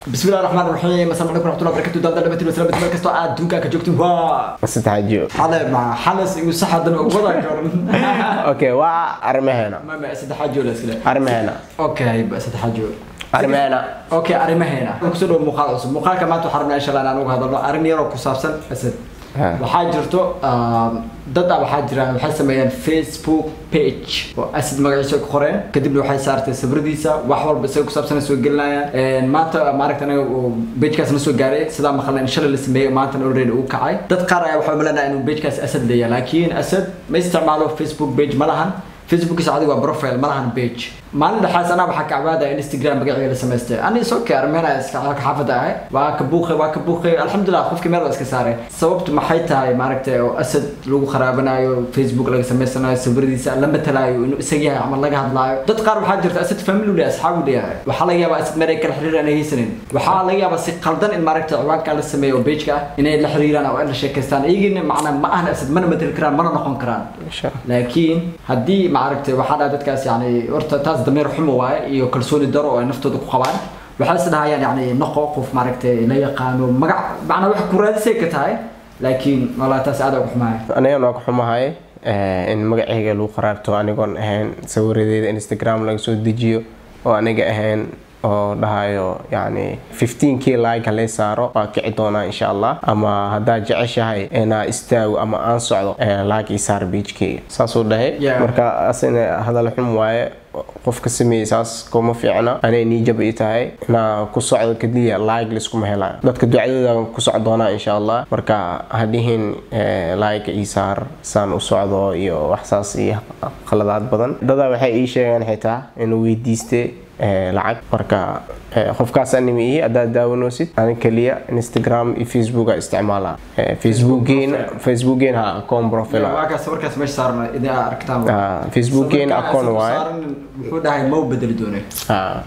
بسم الله الرحمن الرحيم. السلام عليكم ورحمة الله وبركاته. دام دام وسلام بتمر كستو عاد دونك كجوكتين وا ASAD HAGIO حلا مع حلس يصح هذا وضع كورن اوكي ArimaHeena ما ASAD HAGIO لسه ArimaHeena اوكي ASAD HAGIO ArimaHeena اوكي ArimaHeena كسر مقال كمان تحرمنا ان شاء الله انا هذا أرمي يرو كسابسن أسد waxaa jirto dad waxaa jiraan waxay sameeyeen Facebook page oo ASAD magaciisa ku qoreen kadibna waxay saartay sabradiisa wax walba isaga ku saabsan soo gelinayaan maanta maaragtay page kaas soo gaaray sida ma khalin insha Allah la sameeyo maanta already uu kacay dad qaar ayaa waxay umaleynayaan inuu page kaas ASAD leeyahay laakiin ASAD ma isticmaalo Facebook page ma lahan Facebook saacadi waa profile ma lahan page maalin dhaxaas ana waxa ka cabaada Instagram magaciisa la sameystay ani soo kaarmeena iska xaafada ah waa ka buuqay alxamdulillah qofkii meel iska saaray sababtu maxay tahay maaragtay oo ASAD lagu kharaabanayo Facebook laga sameysanayo sabradiisa lama talaayo inuu isaga yahay ama laga hadlaayo dad qaar waxa jirta ASAD family iyo asxaab u leeyahay waxa laga yaabaa ASAD meeray kala xiriir aanay haysanin waxa laga yaabaa si qaldan in maaragtay ciwaanka la sameeyo page-ka inay la xiriiraan oo la sheekaystaan iyagina macna ma ahna ASAD mana matali karaan mana noqon karaan laakiin hadii maaragtay waxa dadkaas yani horta taas dameer xumo waay iyo kalsooni daro oo naftooda ku qabaan waxa isdhaayaan yani noqo qof maaragtay la yaqaano magac macna wax ku raadisay ka tahay laakiin wala taas aad ugu xumahay aniga ku xumahay in magacayga lagu qaraabto anigoon ahayn sawiradeeda Instagram laga soo dejiyo oo aniga ahayn oo dhahayo yani 15k like la saaro waa kici doona insha Allah ama hadaa jeceshahay ina istaago ama aan socdo like isaar page-kay saasoo dhahay marka asina hadal xum waaye qofka sameeyay kuma fiicna anay nijab ay tahay ina ku socdo kadiya like lisku ma helaa dadka ducadooda ku socdoona insha Allah marka hadihin like isaar saan u socdo iyo waxsaas iyo qaladaad badan dada waxay ii sheegaan xitaa inuu weydiistay lacag marka qofkaas animi aad daawanoosid aan kaliya Instagram iyo Facebook isticmaala Facebook ha account profile waa ka sawirkaas meesha saarna idaa aragtaan Facebook account waay wuxuu dhahay ma bedeli doonay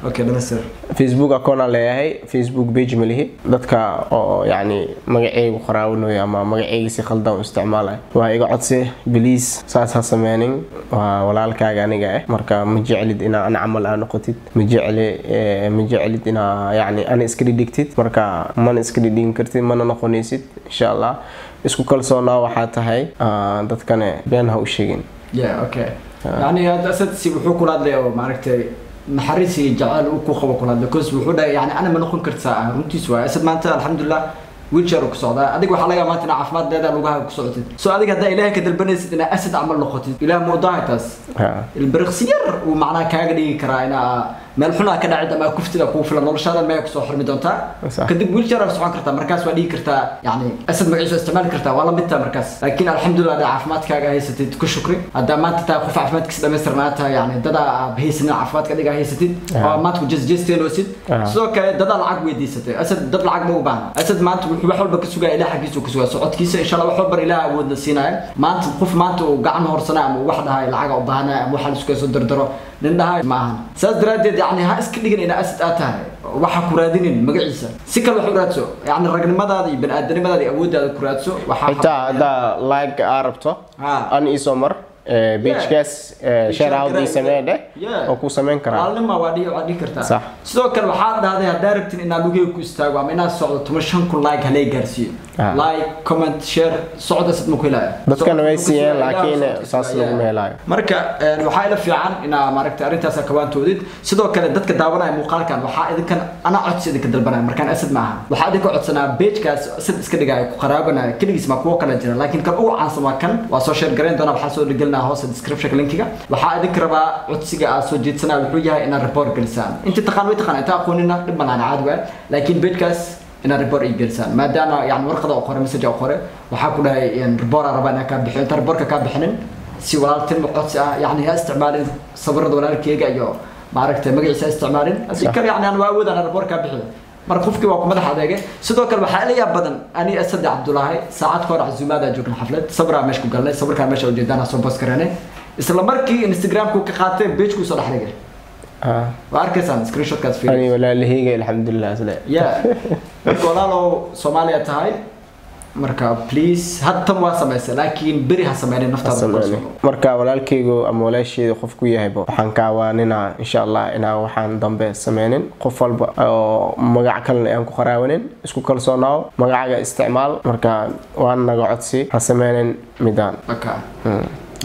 okay dhamastir Facebook account leeyahay Facebook page malihi dadka oo yani magacaygu qaraawanayo ama magacayga si khaldan u isticmaalay waa iga codsi please saas ha sameenin waa walaalkaaga aniga marka ma jeclid in aan amal aan noqotid ma jeclid ina yani ana iska dhigtid marka man iska dhigin kartid mana noqonaysid insha Allah isku kalsoonaa waxa tahay dadkana been ha u sheegin okay يعني هذا أسد سي بحوك ولا ده معركة محرسي جعل وكوخ وكل هذا كوس بحوده يعني أنا ما نخون كرت ساعة رنتي سوا أسد ما أنت الحمد لله ويلشر وكسعودة أديك وحلاقة ما تنا عفمات ده لوجها وكسعودة سو أديك هذا إله كده البنس إن أسد عمل نقطة إله موضوع تاس البرغسير ومعناه كاجري كراينا ملحنا كده عندما كفت لك وفلا نرشاد ما يكسو حرمي دونتا كدب ويلشر وسعان كرتا مركز ودي كرتا يعني أسد معيش استعمال كرتا والله متى مركز لكن الحمد لله ده عفمات كاجا هي ستة كل شكري هذا ما تتاخف عفمات كسر مصر معناتها يعني ده بهيسنا عفمات كده هي ستة ما توجز جستين وسد سو كده ده العقب دي ستة أسد ده العقب مو بان أسد ما وحول بكسوجا إلى حق يسوق سعود كيسة إن شاء الله وحول بر إلى ود السيناء ما أنت خوف ما أنت وقعنا هرسنا وواحد هاي العقب وبهنا وحال سوق صدر درو لأن هاي معهن سأدرد يعني ها إسكليجن إن أسد أتاه وحكوا رادين مجلسة سكر وحراتسو يعني الرجل ماذا ذي بن آدم ماذا ذي أود كراتسو حتى هذا لايك عربته أن إسمر بيتش كاس شارع ودي سماه أو كو سمين كرا علم ما وادي كرتا صح سو كل واحد هذا دايركت إن لوجي كوستاغ ومن الصعود تمشون كل لايك هلي جرسي لايك كومنت شير صعود اسد مكيلا بس كانوا ويسيان لكن أساس لهم هلاي مركا وحايل في عن إن مركت أرنتاس كوان توديد سدو كان دتك داونا muuqaalkaan waxa idinkan ana codsi idinka dalbanay markaan ASAD maaha waxa idinka codsanaa page-kaas ASAD iska dhigay ku qaraabanaay kaligiis ma kuwa kala jira laakiin kan ugu caansan waa kan waa soo share gareyn doona waxa soo dhigalnaa hoos description linkiga waxa idinka rabaa codsiga aad soo jeedsanaa wuxuu yahay in report galisaan inta taqaan inta aqoonina dib banaan caad waa laakiin page-kaas in report ay galisaan maadaama yani warqada oo qore message oo qore waxa ku dhahay in report rabana ka bixin inta report ka bixinin si walaaltin codsi ah yani ha isticmaalin sabrada walaalkeyga iyo معركة مجلس استعمارين أذكر يعني أنا وأود أنا ربورك بحث مركوفك وكم هذا حداقة سدوك المحلية بدن أني أسد عبد الله ساعات كور عزومات أجوك الحفلة صبر مش كقول لي صبر كان مش وجدنا صوب بس كراني إسلام مركي إنستغرام كوك خاطر بيج كو صلاح رجع وأركسان سكرين شوت كاس فيه أنا ولا اللي هي الحمد لله سلام يا كولالو سوماليا تاي marka please hatta waa sameeyay laakiin bari ha sameeyay naftaada marka walaalkaygu ama walaasheedu qof ku yahay waxaan ka awaanina insha Allah inaa waxaan dambe sameeynin qof walba oo magac kale aan ku qaraawanin isku kalsoonaaw magacaaga isticmaal marka waan naga codsi ha sameeynin midaan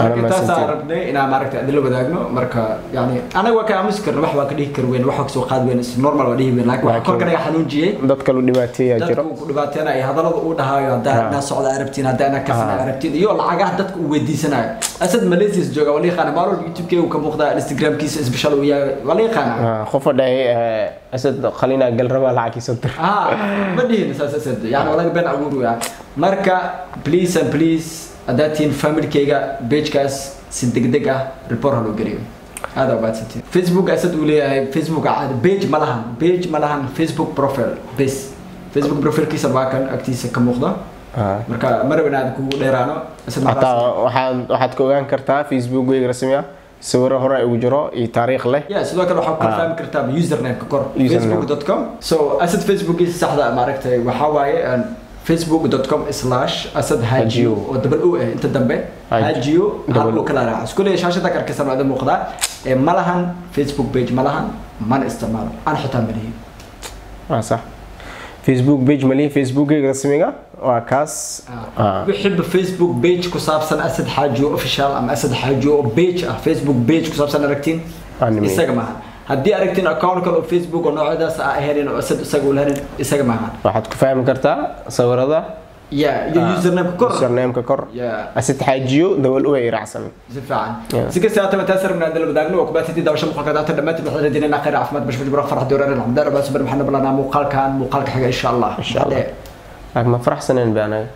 أنا ما سأعرفني أنا ما عرفت أدلة بداعنا مركا يعني أنا وكا مسكر واحد واحد كروين واحد سو قاد وين نورمال وديه بين لكن كل كنا يحنون جي ضد كلو دباتي يا جرا دباتي أنا هذا لو قلنا هاي هذا ناس صعد عرفتين هذا أنا كسر عرفتين يو العجاه ضد ودي سنة أسد ماليزيس جوجا ولي خان مارو اليوتيوب كي وكمقطع الانستغرام كيس سبيشال ويا ولي خان خوف ده أسد خلينا قل ربع لعكي صدر بديه نساس أسد يعني ولا بين أقوله يعني مركا بليز and please أداتين فاميلي كيجا بيج كاس سنتقدقة ريبور هلو قريب هذا بعد ستين فيسبوك أسد ولي فيسبوك عاد بيج ملهن فيسبوك بروفيل بس فيسبوك بروفيل كيس باكن أكتيس كمخضة مركا مرة بين هذا كو ليرانو أسد حتى واحد كوغان كرتا فيسبوك ويجي رسمية صوره هراء وجرا تاريخ له يا سلوك لو حاب كرتا كرتا يوزر نيم ككور facebook.com so أسد فيسبوك يستحضر معركته وحواي facebook.com/أسد هاجيو ودبل او انت دمبه هاجيو هالو كلا راس كل شاشه ذكر كسر هذا مقدار ملهن فيسبوك بيج ملهن ما استعمال انا حتى مليه صح فيسبوك بيج مليه فيسبوك رسميغا وكاس بحب فيسبوك بيج كصابسن أسد حاجيو اوفيشال ام أسد حاجيو بيج فيسبوك بيج كصابسن ركتين استجمع هدي أركتين أكاونت كله فيسبوك ونوع ده سأهلين وأسد أسجل هلين إسجل معهن. واحد كفاية مكرتا صور هذا. يا يوزر نيم ككر. يوزر نيم ككر. أسد حاجيو دول أوي رأسا. زفعان. سكر ساعات متأثر من هذا البداية وقبل تدي دوشة مخالكات لما تبي حدا دينا ناقر عفمات مش بجبر فرح دور العم دار بس برمحنا بلنا موقالك حاجة إن شاء الله. إن شاء الله. لكن ما فرح سنين بأنا.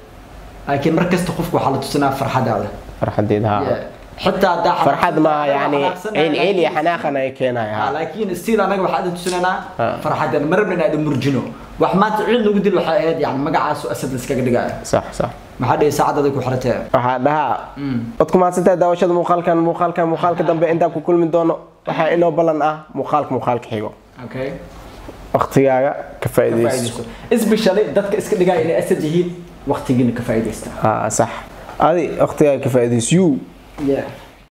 لكن مركز تخوفك وحالة سنة فرحة داله. فرحة ديها. حتى فرحد ما يعني إلي حناخنا يكينا لكن السيل أنا واحد تسننا فرحد مرة من هذا مرجنو وحمات عين نقدر الواحد يعني ما قاعد أسد السكاك دقائق صح ما حد يساعد هذيك وحرتها وحدها أتكم ما ستة دوشة مقالك دم عندك كل من دونه وح إنه بلنا مقالك حيو أوكي اختيارا كفايدة إسبيشالي دتك إسكاك دقائق اللي أسد جهيد وقت يجينا كفايدة صح هذه اختيار كفايدة يو Yeah.